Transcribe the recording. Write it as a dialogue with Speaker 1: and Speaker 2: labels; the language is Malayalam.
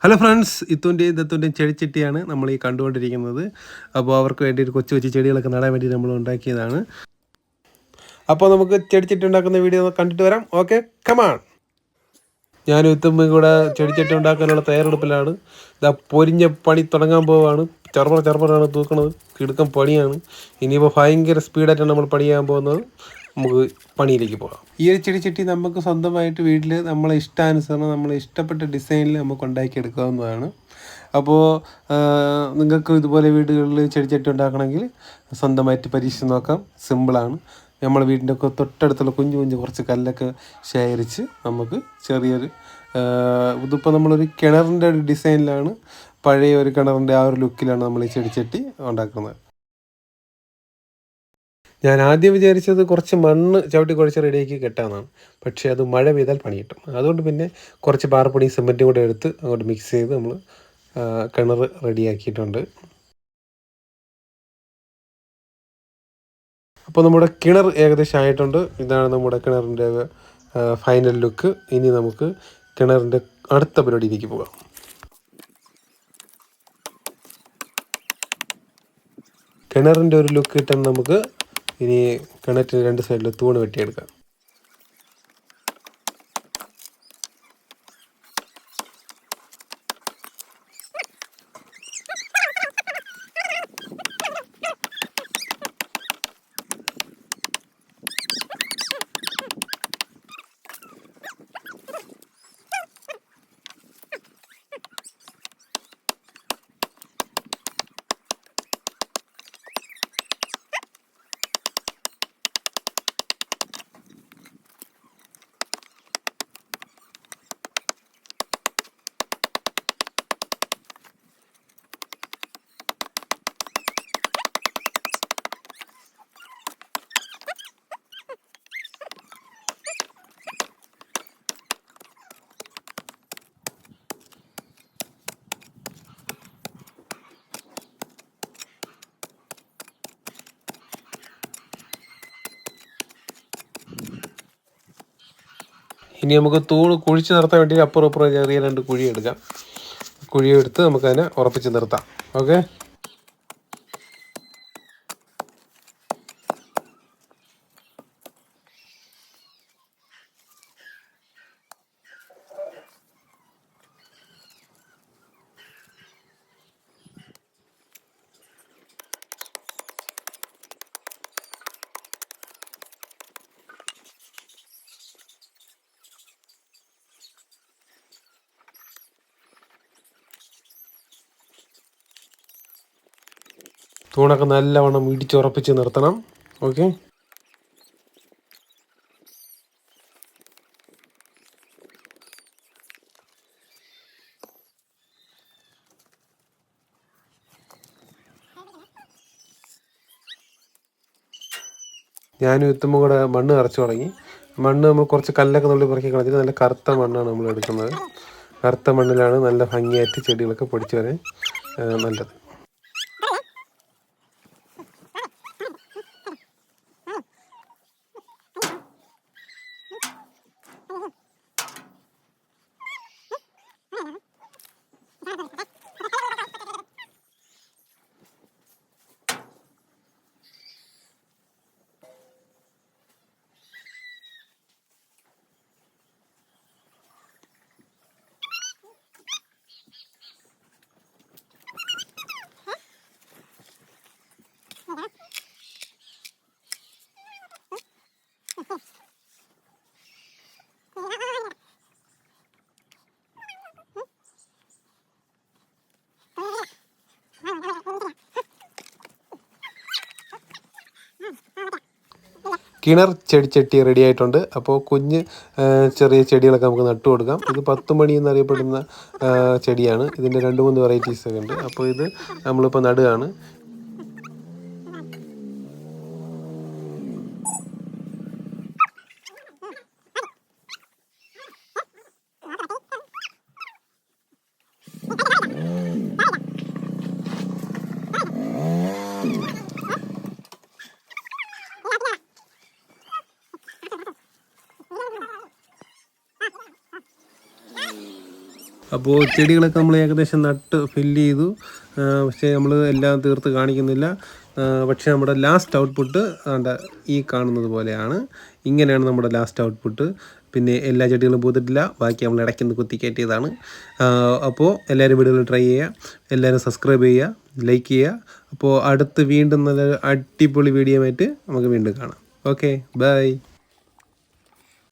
Speaker 1: ഹലോ ഫ്രണ്ട്സ്, ഇത്തുൻ്റെയും ദത്തുൻ്റെയും ചെടിച്ചട്ടിയാണ് നമ്മൾ ഈ കണ്ടുകൊണ്ടിരിക്കുന്നത്. അപ്പോൾ അവർക്ക് വേണ്ടി ഒരു കൊച്ചു കൊച്ചു ചെടികളൊക്കെ നടാൻ വേണ്ടി നമ്മൾ ഉണ്ടാക്കിയതാണ്. അപ്പോൾ നമുക്ക് ചെടിച്ചട്ടി ഉണ്ടാക്കുന്ന വീഡിയോ കണ്ടിട്ട് വരാം. Okay, come on. ഞാനും ഇത്തുമ്മയും കൂടെ ചെടിച്ചട്ടി ഉണ്ടാക്കാനുള്ള തയ്യാറെടുപ്പിലാണ്. ഇതാ പൊരിഞ്ഞ പണി തുടങ്ങാൻ പോവുകയാണ്. ചർമ്മറാണ് തൂക്കണത്. കിടുക്കം പണിയാണ്. ഇനിയിപ്പോൾ ഭയങ്കര സ്പീഡായിട്ടാണ് നമ്മൾ പണി ചെയ്യാൻ പോകുന്നത്. നമുക്ക് പണിയിലേക്ക് പോകാം. ഈ ഒരു ചെടിച്ചട്ടി നമുക്ക് സ്വന്തമായിട്ട് വീട്ടിൽ നമ്മളെ ഇഷ്ടാനുസരണം നമ്മൾ ഇഷ്ടപ്പെട്ട ഡിസൈനിൽ നമുക്ക് ഉണ്ടാക്കിയെടുക്കാവുന്നതാണ്. അപ്പോൾ നിങ്ങൾക്ക് ഇതുപോലെ വീടുകളിൽ ചെടിച്ചട്ടി ഉണ്ടാക്കണമെങ്കിൽ സ്വന്തമായിട്ട് പരീക്ഷിച്ച് നോക്കാം. സിമ്പിളാണ്. നമ്മളെ വീടിൻ്റെ ഒക്കെ തൊട്ടടുത്തുള്ള കുഞ്ഞു കുറച്ച് കല്ലൊക്കെ ശേഖരിച്ച് നമുക്ക് ചെറിയൊരു ഇതിപ്പോൾ നമ്മളൊരു കിണറിൻ്റെ ഒരു ഡിസൈനിലാണ്, പഴയ ഒരു കിണറിൻ്റെ ആ ഒരു ലുക്കിലാണ് നമ്മൾ ഈ ചെടിച്ചട്ടി ഉണ്ടാക്കുന്നത്. ഞാൻ ആദ്യം വിചാരിച്ചത് കുറച്ച് മണ്ണ് ചവിട്ടി കുഴച്ച് റെഡിയാക്കി കെട്ടാമെന്നാണ്. പക്ഷേ അത് മഴ പെയ്താൽ പണി കിട്ടും. അതുകൊണ്ട് പിന്നെ കുറച്ച് പാറപ്പൊടിയും സിമൻറ്റും കൂടെ എടുത്ത് അങ്ങോട്ട് മിക്സ് ചെയ്ത് നമ്മൾ കിണർ റെഡിയാക്കിയിട്ടുണ്ട്. അപ്പോൾ നമ്മുടെ കിണർ ഏകദേശം ആയിട്ടുണ്ട്. ഇതാണ് നമ്മുടെ കിണറിൻ്റെ ഫൈനൽ ലുക്ക്. ഇനി നമുക്ക് കിണറിൻ്റെ അടുത്ത പരിപാടിയിലേക്ക് പോകാം. കിണറിൻ്റെ ഒരു ലുക്ക് കിട്ടാൻ നമുക്ക് ഇനി കിണറ്റിന് രണ്ട് സൈഡിൽ തൂണ് വെട്ടിയെടുക്കാം. ഇനി നമുക്ക് തൂണ് കുഴിച്ച് നിർത്താൻ വേണ്ടി അപ്പുറം ചെറിയ രണ്ട് കുഴി എടുക്കാം. കുഴിയെടുത്ത് നമുക്കതിനെ ഉറപ്പിച്ച് നിർത്താം. ഓക്കെ, തൂണൊക്കെ നല്ലവണ്ണം ഇടിച്ചുറപ്പിച്ച് നിർത്തണം. ഓക്കെ, ഞാനും എത്തുമ്പോൾ കൂടെ മണ്ണ് നിറച്ച് തുടങ്ങി. മണ്ണ് നമ്മൾ കുറച്ച് കല്ലൊക്കെ നുള്ളി പുറക്കി കളഞ്ഞിട്ട് നല്ല കറുത്ത മണ്ണാണ് നമ്മൾ എടുക്കുന്നത്. കറുത്ത മണ്ണിലാണ് നല്ല ഭംഗിയായിട്ട് ചെടികളൊക്കെ പൊടിച്ച് വരാൻ നല്ലത്. കിണർ ചെടിച്ചട്ടി റെഡി ആയിട്ടുണ്ട്. അപ്പോൾ കുഞ്ഞ് ചെറിയ ചെടികളൊക്കെ നമുക്ക് നട്ടു കൊടുക്കാം. ഇത് 10 മണി എന്നറിയപ്പെടുന്ന ചെടിയാണ്. ഇതിൻ്റെ 2-3 വെറൈറ്റീസൊക്കെ ഉണ്ട്. അപ്പോൾ ഇത് നമ്മളിപ്പോൾ നടുകയാണ്. അപ്പോൾ ചെടികളൊക്കെ നമ്മൾ ഏകദേശം നട്ട് ഫില്ല് ചെയ്തു. പക്ഷേ നമ്മൾ എല്ലാം തീർത്ത് കാണിക്കുന്നില്ല. പക്ഷേ നമ്മുടെ ലാസ്റ്റ് ഔട്ട്പുട്ട് ഈ കാണുന്നത് പോലെയാണ്. ഇങ്ങനെയാണ് നമ്മുടെ ലാസ്റ്റ് ഔട്ട്പുട്ട്. പിന്നെ എല്ലാ ചെടികളും പൂത്തിട്ടില്ല, ബാക്കി നമ്മൾ ഇടയ്ക്ക് കുത്തി കയറ്റിയതാണ്. അപ്പോൾ എല്ലാവരും വീഡിയോയിൽ ട്രൈ ചെയ്യുക, എല്ലാവരും സബ്സ്ക്രൈബ് ചെയ്യുക, ലൈക്ക് ചെയ്യുക. അപ്പോൾ അടുത്ത് വീണ്ടും നല്ല അടിപൊളി വീഡിയോ ആയിട്ട് നമുക്ക് വീണ്ടും കാണാം. Okay, by.